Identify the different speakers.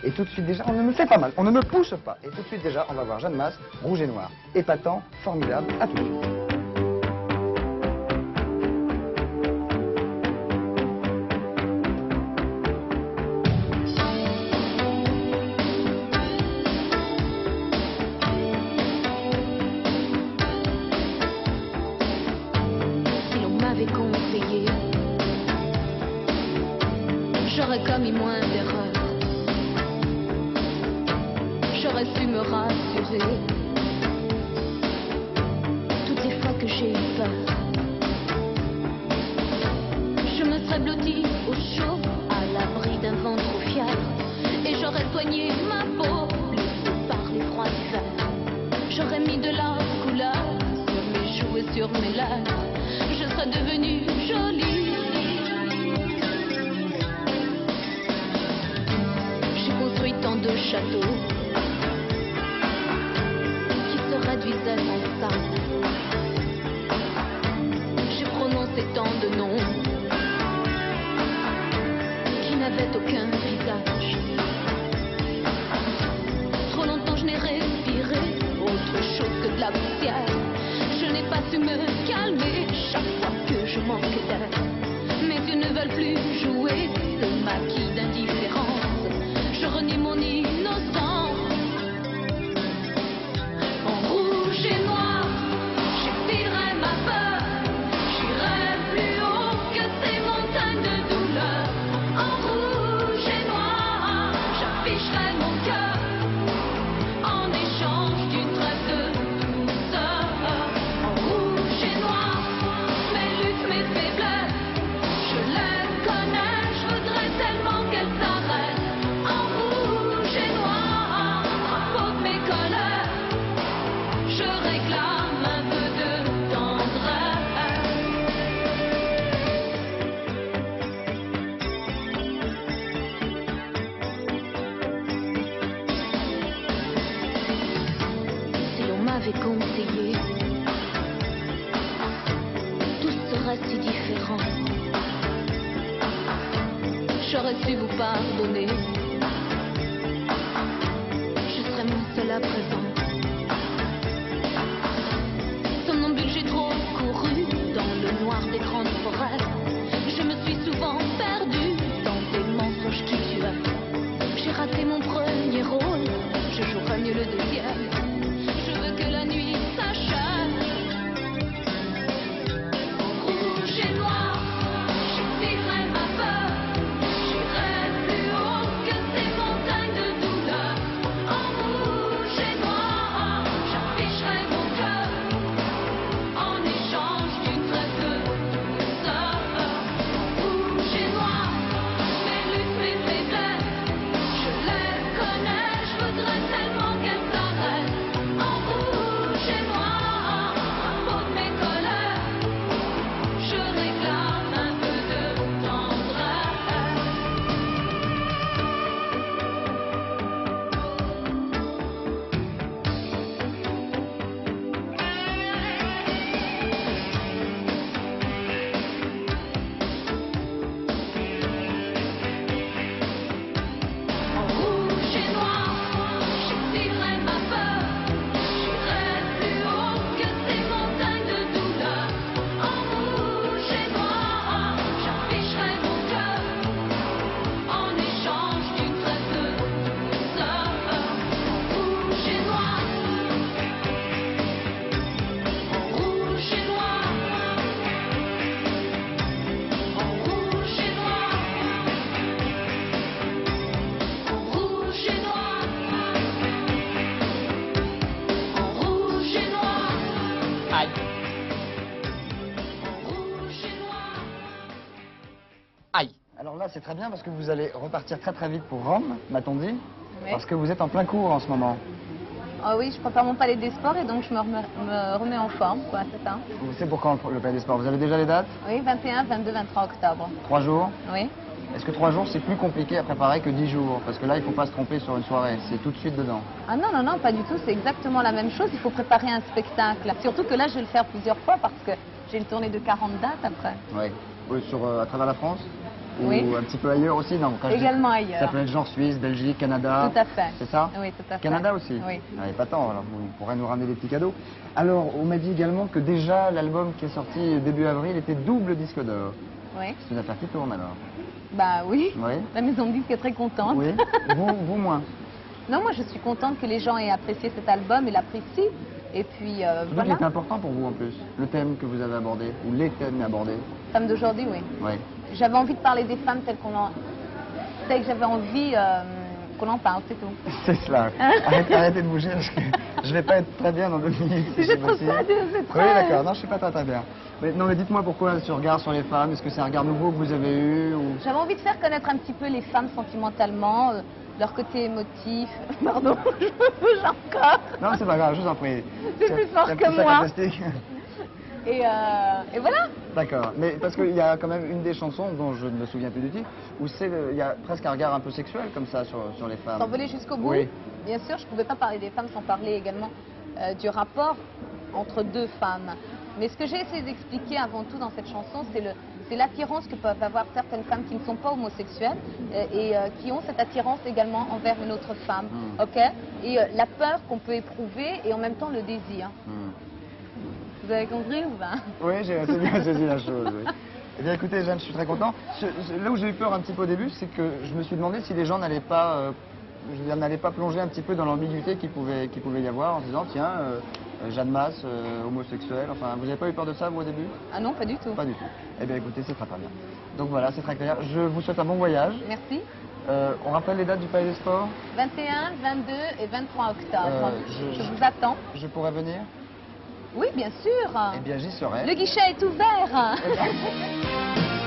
Speaker 1: Et tout de suite déjà, on ne me fait pas mal, on ne me pousse pas. Et tout de suite déjà, on va voir Jeanne Masse, rouge et noir. Épatant, formidable, à tout de suite.
Speaker 2: Conseillé, j'aurais commis moins d'erreurs, j'aurais su me rassurer toutes les fois que j'ai eu peur. Je me serais blottie au chaud à l'abri d'un vent trop fier et j'aurais soigné ma peau blessée par les froids d'hiver. J'aurais mis de la couleur sur mes joues et sur mes lèvres. Je serais devenue jolie. J'ai construit tant de châteaux qui se réduisaient en sable. J'ai prononcé tant de noms qui n'avaient aucun visage. Trop longtemps je n'ai respiré autre chose que de la poussière. Je n'ai pas su me calmer chaque fois que je manque d'air. Mes yeux ne veulent plus jouer ce maquis d'indifférence. Je renie mon innocence. En rouge et noir, j'effilerai ma peur. J'irai plus haut que ces montagnes de douleur. En rouge et noir, j'afficherai mon cœur en échange d'une trêve de douceur. En rouge et noir, mes luttes, mes faiblesses, je les connais, je voudrais tellement qu'elles s'arrêtent. En rouge et noir, à faute de mes colères, je réclame un peu de tendresse. Si l'on m'avait conseillé, tout serait si différent. J'aurais su vous pardonner. Je serais moins seule à présent. Somnambule, j'ai trop couru dans le noir des grandes forêts. Je me suis souvent perdue dans des mensonges qui tuaient. J'ai raté mon premier rôle, je jouerai mieux le deuxième. Je veux que la nuit s'achève. En rouge et noir, j'effilerai ma peur. J'irai plus haut que ces montagnes de douleur. En rouge et noir, j'afficherai mon cœur en échange d'une trêve de douceur. En rouge et noir, mes luttes, mes faiblesses, je les connais, je voudrais tellement qu'elles s'arrêtent. En rouge et noir, à faute de mes colères, je réclame un peu de tendresse. En rouge et noir, j'effilerai ma peur. J'irai plus haut que ces montagnes de douleur. En rouge et noir, j'afficherai mon cœur en échange d'une trêve de douceur. En rouge et noir, en rouge et noir, en rouge et noir, en rouge et noir, en rouge et noir,
Speaker 3: Aïe,
Speaker 2: en rouge et noir.
Speaker 3: aïe.
Speaker 1: Alors là, c'est très bien parce que vous allez repartir très très vite pour Rome, m'a-t-on dit.
Speaker 4: Oui.
Speaker 1: Parce que vous êtes en plein cours en ce moment.
Speaker 4: Ah oui, je prépare mon palais des sports et donc je me remets en forme, quoi, c'est ça.
Speaker 1: Vous savez pour quand le Palais des Sports? Vous avez déjà les dates?
Speaker 4: Oui, 21, 22, 23 octobre.
Speaker 1: 3 jours?
Speaker 4: Oui.
Speaker 1: Est-ce que 3 jours, c'est plus compliqué à préparer que 10 jours? Parce que là, il ne faut pas se tromper sur une soirée, c'est tout de suite dedans.
Speaker 4: Ah non, non, non, pas du tout, c'est exactement la même chose. Il faut préparer un spectacle. Surtout que là, je vais le faire plusieurs fois parce que j'ai une tournée de 40 dates après.
Speaker 1: Oui. À travers la France? Ou
Speaker 4: Oui.
Speaker 1: un petit peu ailleurs aussi? Non, quand je dis-
Speaker 4: Également ailleurs.
Speaker 1: Ça peut être genre Suisse, Belgique, Canada.
Speaker 4: Tout à fait.
Speaker 1: C'est ça?
Speaker 4: Oui, tout à fait.
Speaker 1: Canada aussi?
Speaker 4: Oui.
Speaker 1: Ah, pas tant, alors vous pourrez nous ramener des petits cadeaux. Alors, on m'a dit également que déjà l'album qui est sorti début avril était double disque d'or.
Speaker 4: Oui.
Speaker 1: C'est une affaire qui tourne alors?
Speaker 4: Bah oui.
Speaker 1: Oui.
Speaker 4: La maison de disque est très contente.
Speaker 1: Oui. Vous moins.
Speaker 4: Non, moi je suis contente que les gens aient apprécié cet album et l'apprécient. Et puis
Speaker 1: Donc il
Speaker 4: voilà,
Speaker 1: était important pour vous en plus, le thème que vous avez abordé, ou les thèmes abordés.
Speaker 4: femme d'aujourd'hui, oui.
Speaker 1: Oui.
Speaker 4: J'avais envie de parler des femmes telles que j'avais envie qu'on en parle, c'est tout.
Speaker 1: C'est cela. Arrêtez de bouger parce que je vais pas être très bien dans 2 minutes. si
Speaker 4: Je
Speaker 1: c'est
Speaker 4: trouve
Speaker 1: possible.
Speaker 4: ça, c'est très...
Speaker 1: Oui, d'accord. Non, je suis pas très bien. Mais, non, mais dites-moi pourquoi ce regard sur les femmes. Est-ce que c'est un regard nouveau que vous avez eu ou...
Speaker 4: J'avais envie de faire connaître un petit peu les femmes sentimentalement, leur côté émotif. Pardon, je me bouge encore.
Speaker 1: Non, c'est pas grave, je vous en prie.
Speaker 4: C'est plus fort
Speaker 1: C'est un
Speaker 4: que
Speaker 1: petit sac
Speaker 4: moi.
Speaker 1: en plastique.
Speaker 4: Et voilà.
Speaker 1: D'accord. Mais parce qu'il y a quand même une des chansons dont je ne me souviens plus du titre, où il y a presque un regard un peu sexuel comme ça sur les femmes.
Speaker 4: S'envoler jusqu'au bout.
Speaker 1: Oui.
Speaker 4: Bien sûr, je ne pouvais pas parler des femmes sans parler également du rapport entre deux femmes. Mais ce que j'ai essayé d'expliquer avant tout dans cette chanson, c'est l'attirance que peuvent avoir certaines femmes qui ne sont pas homosexuelles et qui ont cette attirance également envers une autre femme. Ok. Et la peur qu'on peut éprouver et en même temps le désir. Vous avez compris ou pas?
Speaker 1: Oui, j'ai assez bien saisi la chose. Oui. Eh bien, écoutez, Jeanne, je suis très content. Là où j'ai eu peur un petit peu au début, c'est que je me suis demandé si les gens n'allaient pas plonger un petit peu dans l'ambiguïté qu'il pouvait y avoir en se disant, tiens, Jeanne Masse, homosexuelle. Enfin, vous n'avez pas eu peur de ça, vous, au début?
Speaker 4: Ah non, pas du tout.
Speaker 1: Pas du tout. Eh bien, écoutez, c'est très très bien. Donc voilà, c'est très clair. Je vous souhaite un bon voyage.
Speaker 4: Merci.
Speaker 1: On rappelle les dates du Palais des Sports?
Speaker 4: 21, 22 et 23 octobre.
Speaker 1: je-
Speaker 4: Je vous attends.
Speaker 1: Je pourrais venir?
Speaker 4: Oui, bien sûr.
Speaker 1: Eh bien, j'y serai.
Speaker 4: Le guichet est ouvert.